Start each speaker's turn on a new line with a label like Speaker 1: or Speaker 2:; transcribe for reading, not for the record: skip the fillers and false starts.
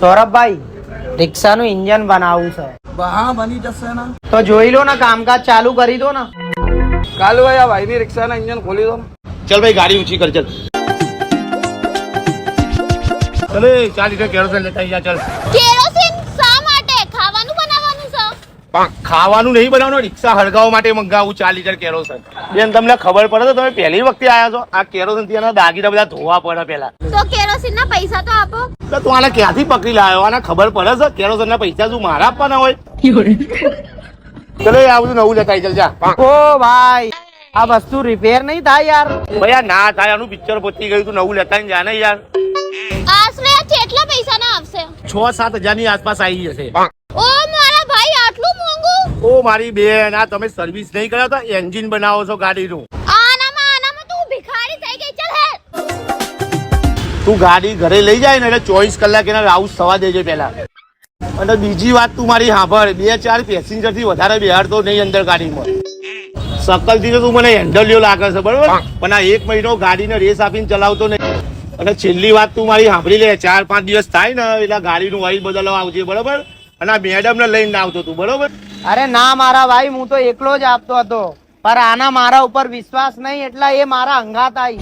Speaker 1: Saurabhbhai, રિક્ષાનું engine બનાવવું છે.
Speaker 2: હા, બની જશે ને.
Speaker 1: તો જોઈ લો ને, કામકાજ ચાલુ કરી દો ને.
Speaker 2: કાલુ ભાઈ, આ ભાઈની રિક્ષાના ઇન્જિન ખોલી દો ને.
Speaker 3: ચલ ભાઈ, ગાડી ઊંચી કર. ચલ ચલે 4 લીટર કેરોસીન લેતા જા. ચલ.
Speaker 4: કેરોસીન શા માટે? ખાવાનું બનાવવાનું છે.
Speaker 3: ખાવાનું નહીં બનાવવાનું, રિક્ષા હળગાવવા માટે મંગાવું 4 લીટર કેરોસીન. બેન, તમને ખબર પડે તો તમે પહેલી વખતે આયા છો? આ કેરોસીન થી એના દાગીના બધા ધોવા પડે પેલા.
Speaker 4: તો કેરોસીન ના પૈસા તો આપો.
Speaker 3: તો તું આને ક્યાંથી પકડી લાવ્યો? આને ખબર પડે છે કેરોસીન ના પૈસા શું મારા આપવાના હોય? ચલો, આ બધું નવું લેતા ચાલ જા.
Speaker 1: ઓ ભાઈ, આ વસ્તુ રિપેર નહીં થાય યાર.
Speaker 3: ભાઈ, આ ના થાય, આનું પિક્ચર પતી ગયું, તું નવું લેતા જા ને યાર.
Speaker 4: આશરે કેટલા પૈસા ના આપશે?
Speaker 3: 6-7 હજારની આસપાસ આવી જશે.
Speaker 4: ઓ મારા ભાઈ, આટલું મોંઘું?
Speaker 3: ઓ મારી બેન, આ તમે સર્વિસ નહીં કર્યો તો એન્જિન બનાવો છો ગાડીનું.
Speaker 4: આનામાં તું ભિખારી થઈ ગઈ. ચાલ હે.
Speaker 3: તું ગાડી ઘરે લઈ જાય ને એટલે 24 કલાક એના રાઉસ થવા દેજે પેલા. અને બીજી વાત તું મારી સાંભળ, 2-4 પેસેન્જર થી વધારે બેહાડતો નહીં અંદર ગાડીમાં. સકલ થી તો તું મને હેન્ડલ્યો લાગે છે બરોબર, પણ આ 1 મહિનો ગાડીને રેસ આપીને ચલાવતો નહીં. અને છેલ્લી વાત તું મારી સાંભળી લે, 4-5 દિવસ થાય ને એટલે ગાડીનું ઓઇલ બદલવા આવજે બરોબર. અને આ મેડમ ને લઈને આવતો તું બરોબર.
Speaker 1: અરે ના મારા ભાઈ, હું તો એકલો જ આપતો હતો, પણ આના મારા ઉપર વિશ્વાસ નહીં એટલે એ મારા અંગાત આવી.